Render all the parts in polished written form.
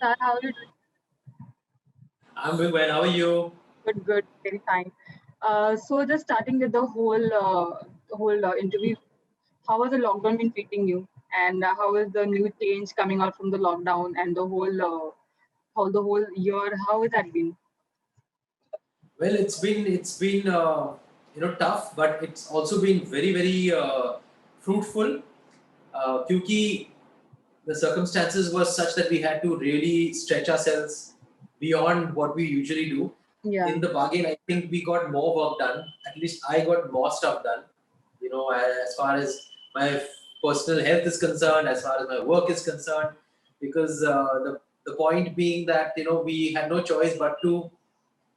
Sir, how are you doing? I'm doing well. How are you? Good, good, very fine. So just starting with the whole interview, how has the lockdown been treating you? And how is the new change coming out from the lockdown and how the whole year, how has that been? Well, it's been tough, but it's also been very fruitful. Because the circumstances were such that we had to really stretch ourselves beyond what we usually do. Yeah, In the bargain, I think we got more work done. At least I got more stuff done. As far as my personal health is concerned, as far as my work is concerned, because the point being that we had no choice but to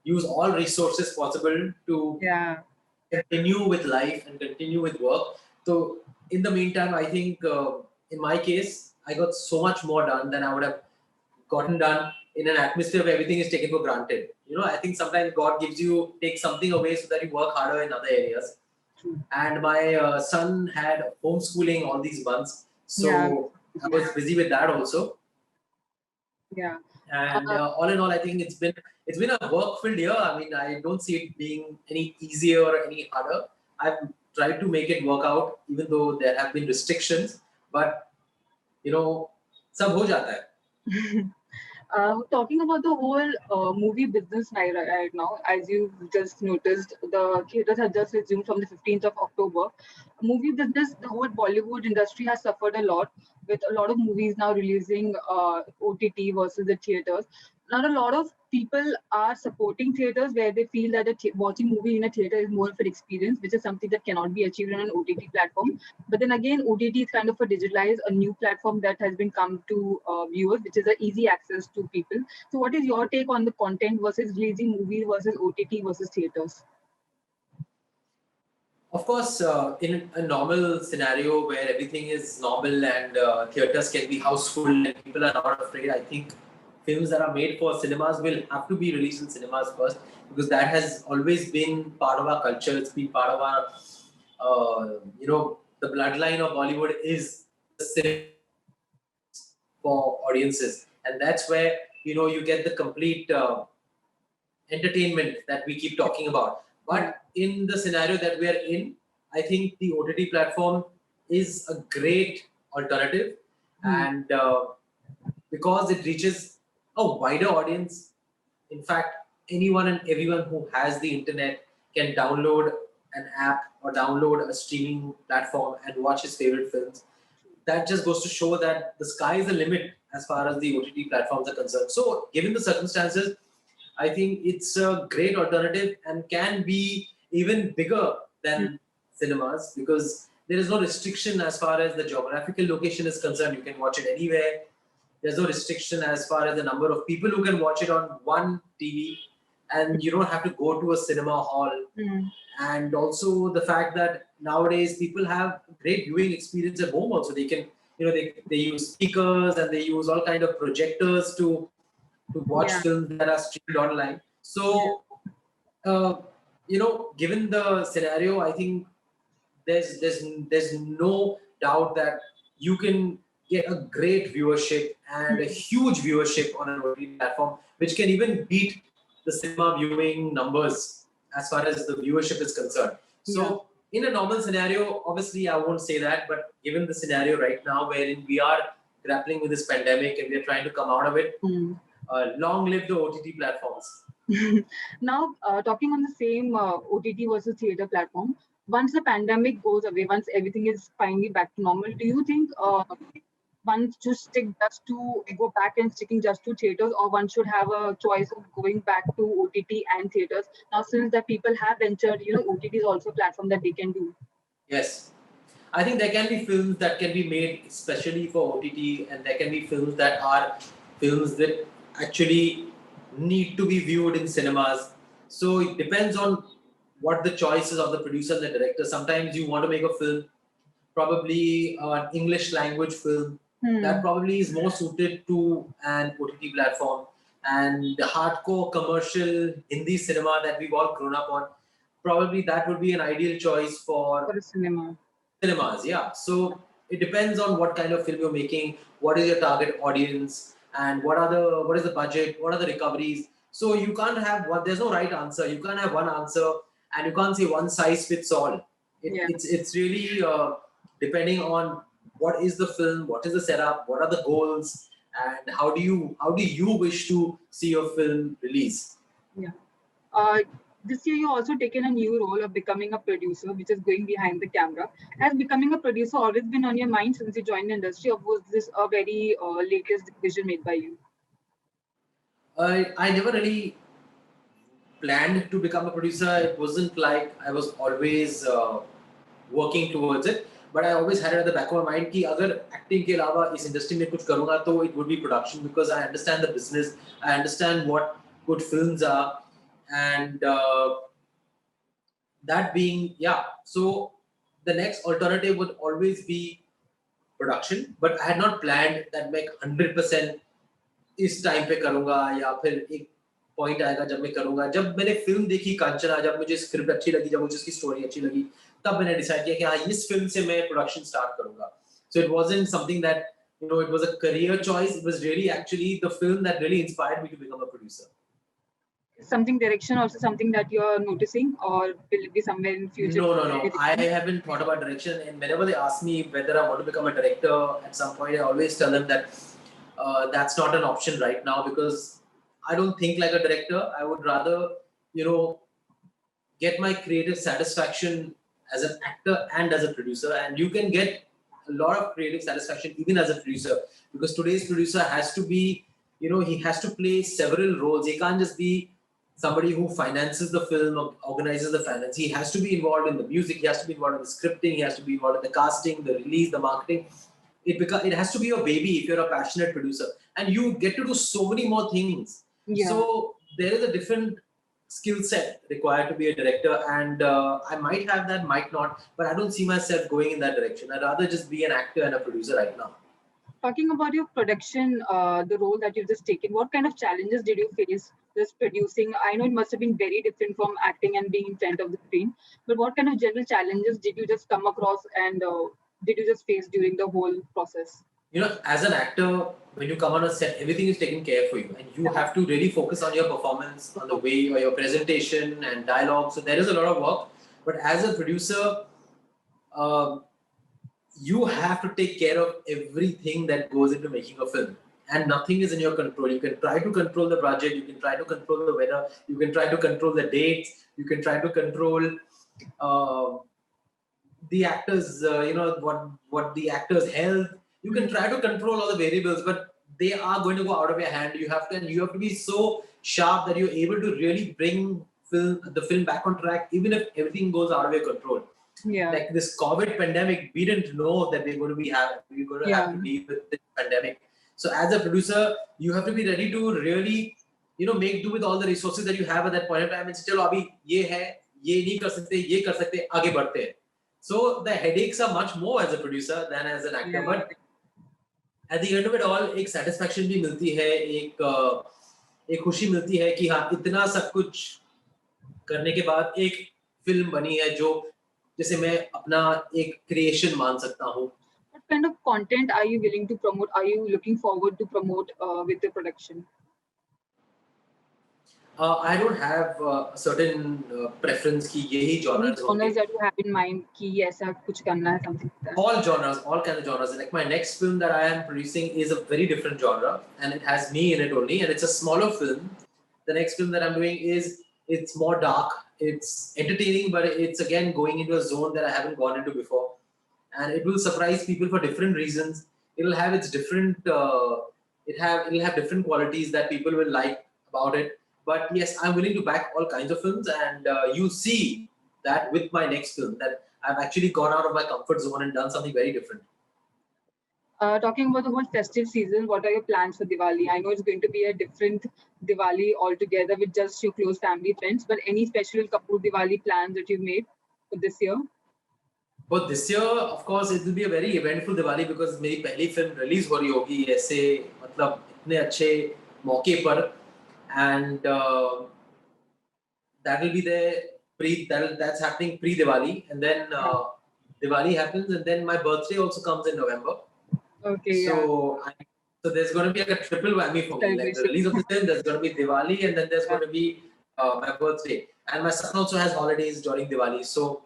use all resources possible to yeah. continue with life and continue with work. So, in the meantime, I think in my case, I got so much more done than I would have gotten done in an atmosphere where everything is taken for granted. I think sometimes God takes something away so that you work harder in other areas. True. And my son had homeschooling all these months, Yeah, so I was busy with that also. yeah. And Uh, all in all, I think it's been a work-filled year. I mean, I don't see it being any easier or any harder. I've tried to make it work out, even though there have been restrictions. But सब हो जाता है. Talking about the whole movie business right now, as you just noticed, the theaters have just resumed from the 15th of October. Movie business, the whole Bollywood industry has suffered a lot with a lot of movies now releasing OTT versus the theaters. Not a lot of people are supporting theaters where they feel that watching movie in a theater is more of an experience, which is something that cannot be achieved on an OTT platform. But then again, OTT is kind of a digitalized, a new platform that has been come to viewers, which is an easy access to people. So, what is your take on the content versus releasing movies versus OTT versus theaters? Of course, in a normal scenario where everything is normal and theaters can be houseful and people are not afraid, I think films that are made for cinemas will have to be released in cinemas first, because that has always been part of our culture. It's been part of our, the bloodline of Bollywood is the cinema for audiences, and that's where you get the complete entertainment that we keep talking about. Yeah. But in the scenario that we are in, I think the OTT platform is a great alternative, Hmm. and because it reaches a wider audience. In fact, anyone and everyone who has the internet can download an app or download a streaming platform and watch his favorite films. That just goes to show that the sky is the limit as far as the OTT platforms are concerned. So, given the circumstances, I think it's a great alternative and can be even bigger Hmm. than cinemas, because there is no restriction as far as the geographical location is concerned. You can watch it anywhere. There's no restriction as far as the number of people who can watch it on one TV, and you don't have to go to a cinema hall. Hmm. And also the fact that nowadays people have great viewing experience at home also. They can, they use speakers and they use all kind of projectors to watch Yeah. films that are streamed online. Yeah. So, given the scenario, I think there's no doubt that you can get a great viewership and a Hmm. huge viewership on an OTT platform, which can even beat the cinema viewing numbers as far as the viewership is concerned. Yeah. So, in a normal scenario, obviously, I won't say that, but given the scenario right now, wherein we are grappling with this pandemic and we are trying to come out of it, Hmm. long live the OTT platforms. Now, talking on the same OTT versus theater platform, once the pandemic goes away, once everything is finally back to normal, do you think one should stick just to go back and sticking just to theaters, or one should have a choice of going back to OTT and theaters? Now, since the people have ventured, OTT is also a platform that they can do. Yes. I think there can be films that can be made especially for OTT, and there can be films that are films that actually need to be viewed in cinemas. So it depends on what the choices of the producer and the director. Sometimes you want to make a film, probably an English language film, that Hmm. probably is more suited to an OTT platform. And the hardcore commercial Hindi cinema that we've all grown up on, probably that would be an ideal choice For for a cinema. cinemas. Yeah. So it depends on what kind of film you're making, what is your target audience, and what is the budget, what are the recoveries. So you can't have one. There's no right answer. You can't have one answer, and you can't say one size fits all. Yeah. It's really depending on what is the film, what is the setup, what are the goals, and how do you wish to see your film release. Yeah. Uh, this year, you also taken a new role of becoming a producer, which is going behind the camera. Has becoming a producer always been on your mind since you joined the industry, or was this a very latest decision made by you? I never really planned to become a producer. It wasn't like I was always working towards it, but I always had it at the back of my mind कि अगर acting के अलावा इस industry में कुछ करूँगा तो it would be production, because I understand the business, I understand what good films are, and that being, yeah. So the next alternative would always be production, but I had not planned that मैं 100% इस time पे करूंगा या फिर एक point आएगा जब मैं करूंगा. जब मैंने फिल्म देखी कांचना, जब मुझे स्क्रिप्ट अच्छी लगी, जब मुझे उसकी स्टोरी अच्छी लगी, तब मैंने डिसाइड किया कि हाँ, इस फिल्म से मैं प्रोडक्शन स्टार्ट करूंगा. So it wasn't something that it was a career choice. It was really actually the film that really inspired me to become a producer. Something direction also something that you're noticing, or will it be somewhere in future? No. I haven't thought about direction, and whenever they ask me whether I want to become a director at some point, I always tell them that that's not an option right now, because I don't think like a director. I would rather, get my creative satisfaction as an actor and as a producer. And you can get a lot of creative satisfaction even as a producer, because today's producer has to be, he has to play several roles. He can't just be somebody who finances the film or organizes the finance. He has to be involved in the music. He has to be involved in the scripting. He has to be involved in the casting, the release, the marketing. It has to be your baby if you're a passionate producer, and you get to do so many more things. Yeah. So there is a different skill set required to be a director, and I might have that, might not, but I don't see myself going in that direction. I'd rather just be an actor and a producer right now. Talking about your production, the role that you've just taken, what kind of challenges did you face just producing? I know it must have been very different from acting and being in front of the screen, but what kind of general challenges did you just come across, and did you just face during the whole process? As an actor, when you come on a set, everything is taken care for you, and you have to really focus on your performance, on the way or your presentation and dialogue. So there is a lot of work. But as a producer, you have to take care of everything that goes into making a film, and nothing is in your control. You can try to control the budget, you can try to control the weather, you can try to control the dates, you can try to control the actors, what the actors' health. You can try to control all the variables, but they are going to go out of your hand. You have to be so sharp that you're able to really bring the film back on track, even if everything goes out of your control. Yeah. Like this COVID pandemic, we didn't know that we're going to have to deal with this pandemic. So as a producer, you have to be ready to really, make do with all the resources that you have at that point in time and say, चलो अभी ये है, ये नहीं कर सकते, ये कर सकते, आगे बढ़ते हैं. So the headaches are much more as a producer than as an actor. Yeah. But at the end of it all, एक satisfaction भी मिलती है, एक खुशी मिलती है कि हाँ, इतना सब कुछ करने के बाद एक फिल्म बनी है जो जैसे मैं अपना एक क्रिएशन मान सकता हूँ. What kind of content are you willing to promote? Are you looking forward to promote with the production? I don't have a certain preference कि यही genres genres that you have in mind कि ऐसा कुछ करना है, something like that. All genres, all kinds of genres. Like my next film that I am producing is a very different genre, and it has me in it only, and it's a smaller film. The next film that I'm doing it's more dark. It's entertaining, but it's again going into a zone that I haven't gone into before, and it will surprise people for different reasons. It'll have its different, it'll have different qualities that people will like about it. But yes, I'm willing to back all kinds of films, and you see that with my next film that I've actually gone out of my comfort zone and done something very different. Talking about the whole festive season, what are your plans for Diwali? I know it's going to be a different Diwali altogether with just your close family friends, but any special Kapoor Diwali plans that you've made for this year? But this year, of course, it will be a very eventful Diwali because मेरी पहली film release हो रही होगी ऐसे मतलब इतने अच्छे मौके पर, and that will be that's happening pre-Diwali, and then Diwali happens, and then my birthday also comes in November. Okay. So So there's going to be like a triple whammy for me. Like the release of the film, there's going to be Diwali, and then there's going to be my birthday. And my son also has holidays during Diwali. So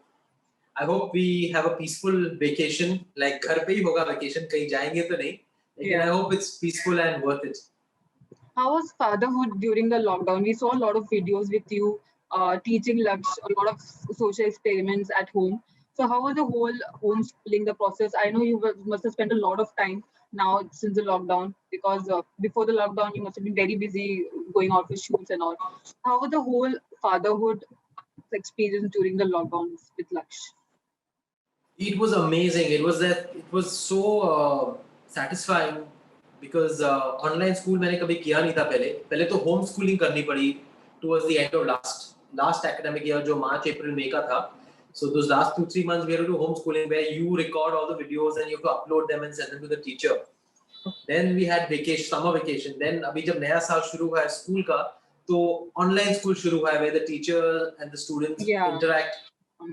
I hope we have a peaceful vacation. Like घर पे ही होगा vacation, कहीं जाएंगे तो नहीं. Again, I hope it's peaceful and worth it. How was fatherhood during the lockdown? We saw a lot of videos with you teaching Laksh, a lot of social experiments at home. So how was the whole homeschooling, the process? I know you must have spent a lot of time now since the lockdown, because before the lockdown you must have been very busy going out for shoots and all. How was the whole fatherhood experience during the lockdowns with Laksh? It was amazing. It was so satisfying because online school मैंने कभी किया नहीं था पहले. पहले तो home schooling करनी पड़ी towards the end of last academic year जो March, April, May का था. So those last 2-3 months we had to do homeschooling where you record all the videos and you have to upload them and send them to the teacher. Then we had vacation, summer vacation. Then अभी जब नया साल शुरू हुआ है school का तो online school शुरू हुआ है where the teacher and the students interact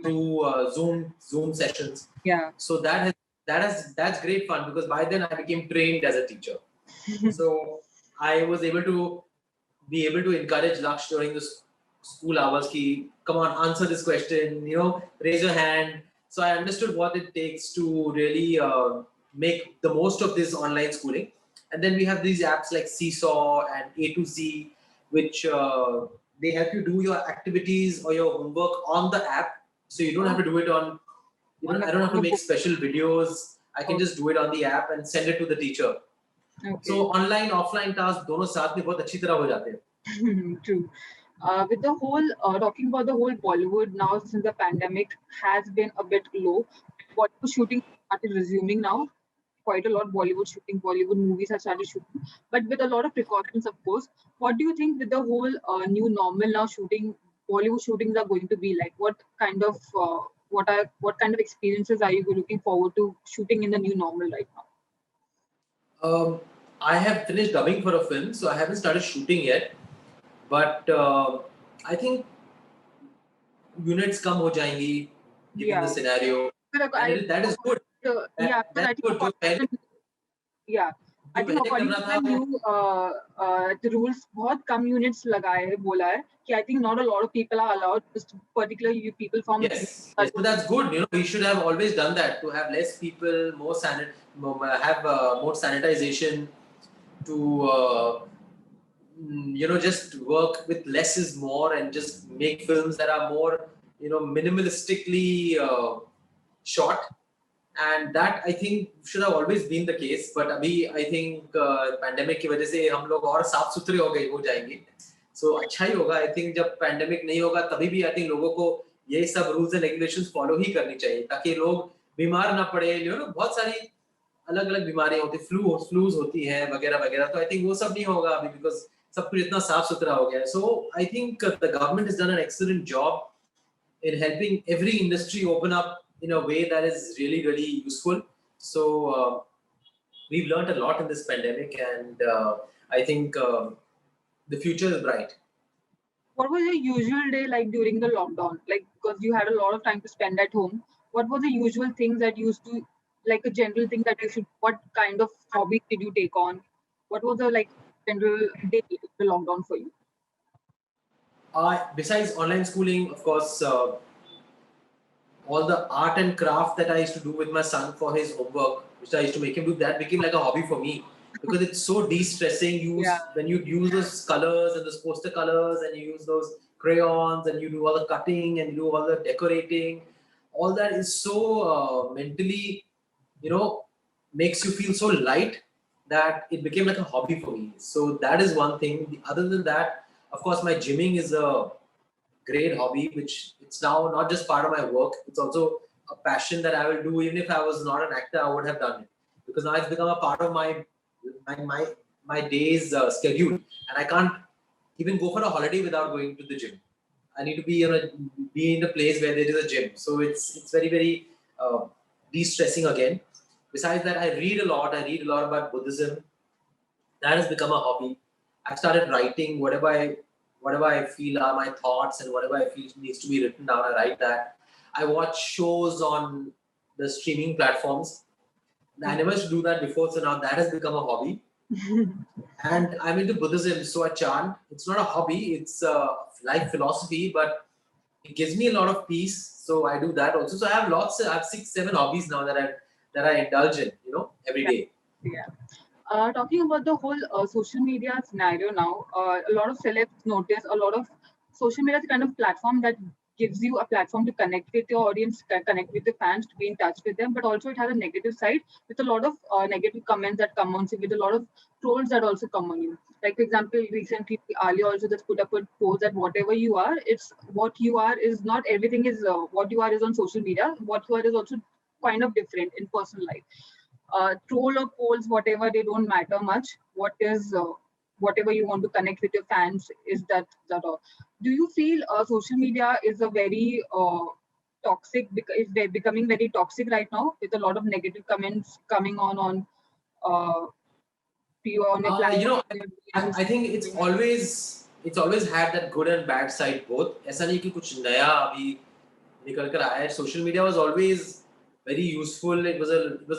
through Zoom sessions. Yeah. So that's great fun because by then I became trained as a teacher. So I was able to encourage Laksh during the school hours ki, come on, answer this question, raise your hand. So I understood what it takes to really make the most of this online schooling. And then we have these apps like Seesaw and A to Z, which they help you do your activities or your homework on the app. So you don't have to do it on, I don't have to make special videos. I can just do it on the app and send it to the teacher. Okay. So online, offline tasks, दोनों साथ में बहुत अच्छी तरह हो जाते हैं. True. With the whole talking about the whole Bollywood now since the pandemic has been a bit low. Bollywood shooting started resuming now. Quite a lot Bollywood shooting, Bollywood movies have started shooting, but with a lot of precautions, of course. What do you think with the whole new normal now shooting, Bollywood shootings are going to be like? What kind of experiences are you looking forward to shooting in the new normal right now? I have finished dubbing for a film, so I haven't started shooting yet. But I think units come ho jayenge given the scenario. That is good. That's good. Yeah. I think according to the new the rules, बहुत कम units लगाए हैं बोला है कि I think not a lot of people are allowed, just particularly people from. Yes, but that's good. We should have always done that to have less people, have more sanitization, to just work with less is more and just make films that are more minimalistically short. And that I think should have always been the case, but abhi I think pandemic की वजह से हम लोग और साफ सुथरे हो जाएंगे. So अच्छा ही होगा. I think जब pandemic नहीं होगा तभी भी I think लोगों को ये सब rules and regulations follow ही करनी चाहिए ताकि लोग बीमार ना पड़े. बहुत सारी अलग-अलग बीमारियां होती, flus होती हैं वगैरह वगैरह. तो I think वो सब नहीं होगा अभी because सब कुछ इतना साफ सुथरा हो गया है. So I think the government has done an excellent job in helping every industry open up in a way that is really, really useful. So we've learned a lot in this pandemic, and I think the future is bright. What was your usual day like during the lockdown? Like, because you had a lot of time to spend at home, what was the usual things that you used to, like a general thing that you should, what kind of hobbies did you take on? What was the general day of the lockdown for you? Besides online schooling, of course, all the art and craft that I used to do with my son for his homework, which I used to make him do, that became like a hobby for me because it's so de-stressing. When you use those colors and those poster colors and you use those crayons and you do all the cutting and you do all the decorating, all that is so mentally, makes you feel so light that it became like a hobby for me. So that is one thing. Other than that, of course, my gymming is a great hobby, which it's now not just part of my work, it's also a passion that I will do. Even if I was not an actor, I would have done it because now it's become a part of my day's schedule, and I can't even go for a holiday without going to the gym. I need to be in a place where there is a gym, so it's very, very de-stressing again. Besides that, I read a lot about Buddhism. That has become a hobby. I've started writing whatever I feel are my thoughts, and whatever I feel needs to be written down, I write that. I watch shows on the streaming platforms. I never used to do that before, so now that has become a hobby. And I'm into Buddhism, so I chant. It's not a hobby; it's a life philosophy, but it gives me a lot of peace. So I do that also. So I have lots. I have 6, 7 hobbies now that I indulge in. Every day. Yeah. Talking about the whole social media scenario now, a lot of celebs notice a lot of social media is a kind of platform that gives you a platform to connect with your audience, connect with the fans, to be in touch with them. But also, it has a negative side with a lot of negative comments that come on, with a lot of trolls that also come on you. Like, for example, recently Ali also just put up a post that whatever you are, it's what you are is not everything is what you are is on social media. What you are is also kind of different in personal life. Troll or polls, whatever, they don't matter much. Whatever you want to connect with your fans is that all. Do you feel social media is a very toxic? Is becoming very toxic right now with a lot of negative comments coming on you on your You platform? know, I think it's always had that good and bad side both. ऐसा नहीं कि कुछ नया अभी निकल कर आया है. Social media was always very useful. It was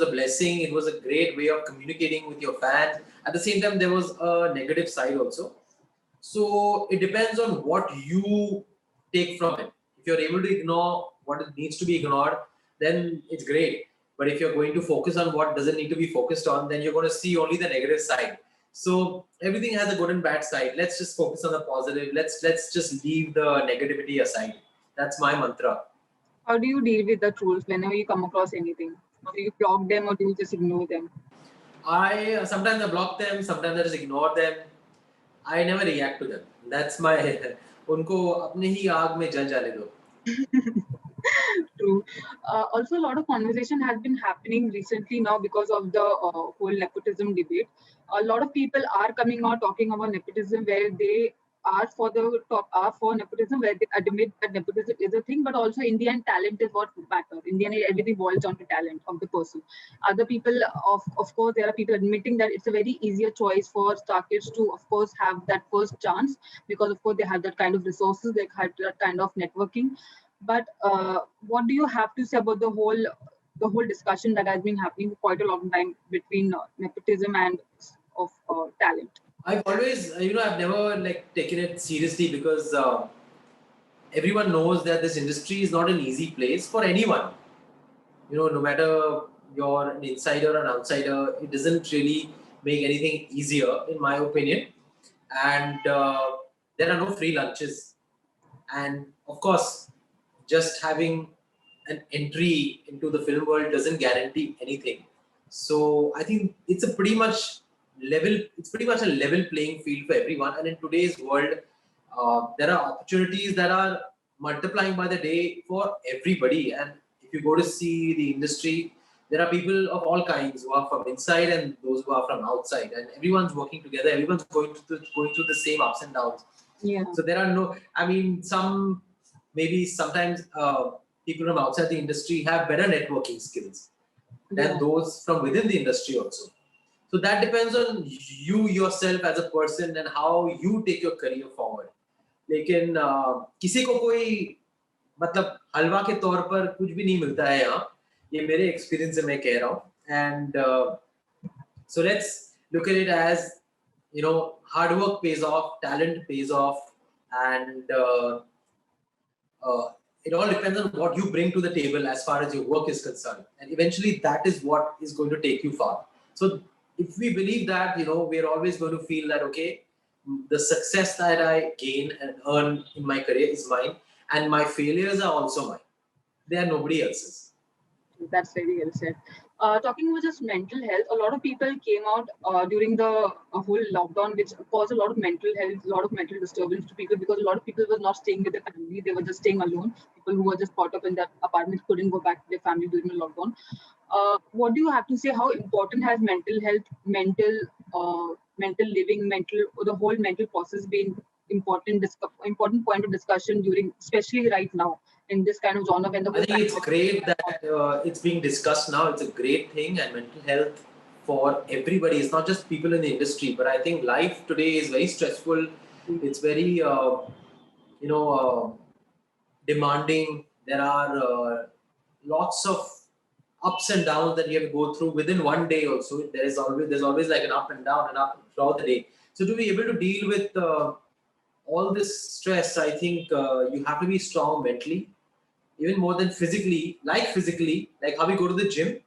a blessing. It was a great way of communicating with your fans. At the same time, there was a negative side also. So it depends on what you take from it. If you're able to ignore what needs to be ignored, then it's great. But if you're going to focus on what doesn't need to be focused on, then you're going to see only the negative side. So everything has a good and bad side. Let's just focus on the positive. Let's just leave the negativity aside. That's my mantra. How do you deal with the trolls whenever you come across anything? Do you block them or do you just ignore them? I sometimes I block them, sometimes I just ignore them. I never react to them. That's my उनको अपने ही आग में जल जाने दो. True. Also, a lot of conversation has been happening recently now because of the whole nepotism debate. A lot of people are coming out talking about nepotism, where they are for the top, are for nepotism, where they admit that nepotism is a thing, but also Indian talent is what matters. Indian everything boils down to talent of the person. Other people, of course, there are people admitting that it's a very easier choice for star kids to, of course, have that first chance because, of course, they have that kind of resources, they have that kind of networking. But what do you have to say about the whole discussion that has been happening for quite a long time between nepotism and of talent? I've always, I've never like taken it seriously because everyone knows that this industry is not an easy place for anyone. No matter you're an insider or an outsider, it doesn't really make anything easier, in my opinion. And there are no free lunches. And of course, just having an entry into the film world doesn't guarantee anything. So I think it's pretty much a level playing field for everyone. And in today's world, there are opportunities that are multiplying by the day for everybody. And if you go to see the industry, there are people of all kinds who are from inside and those who are from outside, and everyone's working together. Everyone's going through the same ups and downs. Yeah. So there are no, I mean, maybe sometimes people from outside the industry have better networking skills than those from within the industry also. So that depends on you yourself as a person and how you take your career forward. लेकिन किसी को कोई मतलब हलवा के तौर पर कुछ भी नहीं मिलता है यहाँ. ये मेरे एक्सपीरियंस से मैं कह रहा हूँ. And so let's look at it as, hard work pays off, talent pays off, and it all depends on what you bring to the table as far as your work is concerned. And eventually that is what is going to take you far. So if we believe that, we're always going to feel that, okay, the success that I gain and earn in my career is mine, and my failures are also mine. They are nobody else's. That's very well said. Talking about just mental health, a lot of people came out during the whole lockdown, which caused a lot of mental health, a lot of mental disturbance to people because a lot of people were not staying with their family; they were just staying alone. People who were just caught up in their apartment couldn't go back to their family during the lockdown. What do you have to say? How important has mental health, mental living, the whole mental process been important point of discussion during, especially right now in this kind of genre when the whole I think it's great that it's being discussed now. It's a great thing, and mental health for everybody. It's not just people in the industry, but I think life today is very stressful. It's very, demanding. There are lots of ups and downs that you have to go through within one day. Also, there's always like an up and down and up throughout the day. So to be able to deal with all this stress, I think you have to be strong mentally, even more than physically. Like how we go to the gym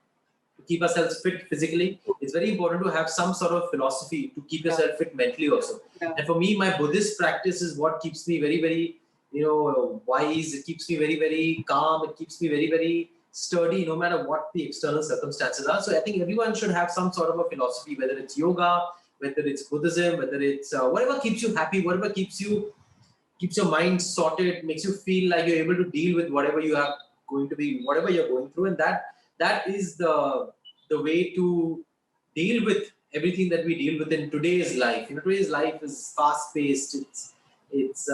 to keep ourselves fit physically. It's very important to have some sort of philosophy to keep yourself fit mentally also. Yeah. And for me, my Buddhist practice is what keeps me very, very, wise. It keeps me very, very calm. It keeps me very, very sturdy, no matter what the external circumstances are. So I think everyone should have some sort of a philosophy, whether it's yoga, whether it's Buddhism, whether it's whatever keeps you happy, whatever keeps your mind sorted, makes you feel like you're able to deal with whatever you are going to be, whatever you're going through, and that is the way to deal with everything that we deal with in today's life. Today's life is fast paced. It's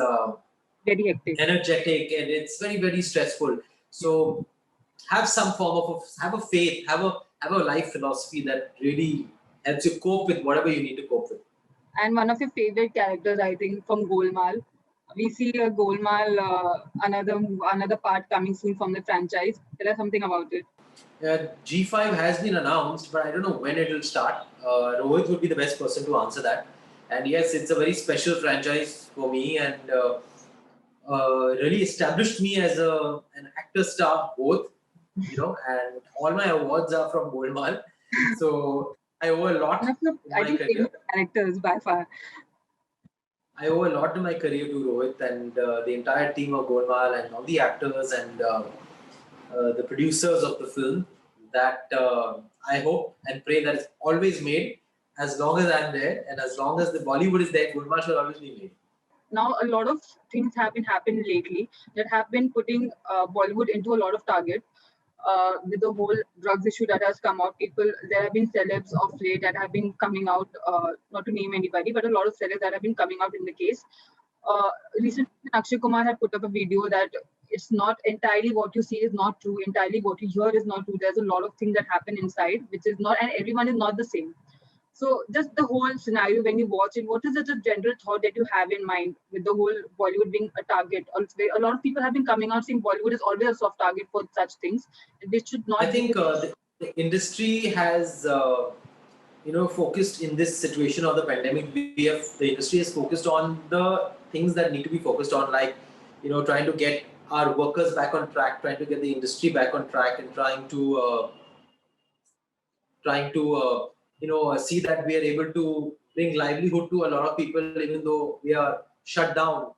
Very hectic. energetic, and it's very, very stressful. So have some form of have a faith, have a life philosophy that really helps you cope with whatever you need to cope with. And one of your favorite characters, I think, from Golmaal. We see a Golmaal, another part coming soon from the franchise. Tell us something about it. G5 has been announced, but I don't know when it will start. Rohit would be the best person to answer that. And yes, it's a very special franchise for me, and really established me as an actor star both. And all my awards are from Golmaal. So I owe a lot One of your, in I my think, career. favorite characters by far. I owe a lot to my career to Rohit and the entire team of Golmaal and all the actors and the producers of the film, that I hope and pray that it's always made as long as I'm there, and as long as the Bollywood is there, Golmaal should always be made. Now, a lot of things have been happening lately that have been putting Bollywood into a lot of target. With the whole drugs issue that has come out, there have been celebs of late that have been coming out, not to name anybody, but a lot of celebs that have been coming out in the case. Recently, Akshay Kumar had put up a video that it's not entirely what you see is not true, entirely what you hear is not true. There's a lot of things that happen inside, which is not, and everyone is not the same. So, just the whole scenario when you watch it, what is the general thought that you have in mind with the whole Bollywood being a target? Also, a lot of people have been coming out saying Bollywood is always a soft target for such things. They should not. I think the industry has, focused in this situation of the pandemic. The industry has focused on the things that need to be focused on, like, trying to get our workers back on track, trying to get the industry back on track, and trying to see that we are able to bring livelihood to a lot of people, even though we are shut down.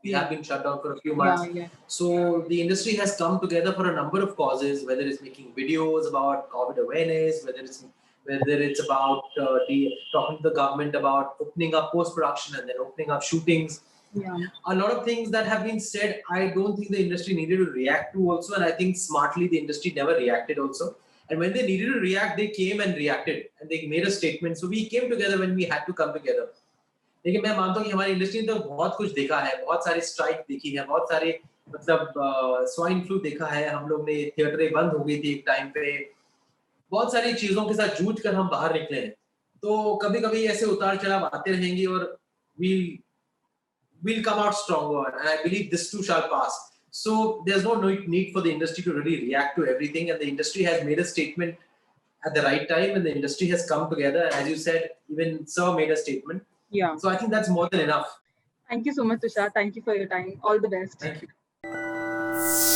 We have been shut down for a few months. Yeah. So the industry has come together for a number of causes, whether it's making videos about COVID awareness, whether it's about talking to the government about opening up post-production and then opening up shootings. Yeah. A lot of things that have been said, I don't think the industry needed to react to also, and I think smartly the industry never reacted also. And when they needed to react, they came and reacted, and they made a statement. So we came together when we had to come together. लेकिन मैं मानता हूँ कि हमारी industry ने तो बहुत कुछ देखा है, बहुत सारे स्ट्राइक देखी है, बहुत सारे स्वाइन फ्लू देखा है, हम लोग ने थिएटरें बंद हो गई थी एक टाइम पे, बहुत सारी चीजों के साथ जूझ कर हम बाहर निकले हैं. तो कभी कभी ऐसे उतार चढ़ाव आते रहेंगे, और we'll come out stronger, and I believe this too shall pass. So there's no need for the industry to really react to everything, and the industry has made a statement at the right time, and the industry has come together. As you said, even Sir made a statement. Yeah. So I think that's more than enough. Thank you so much, Tushar. Thank you for your time. All the best. Thank you.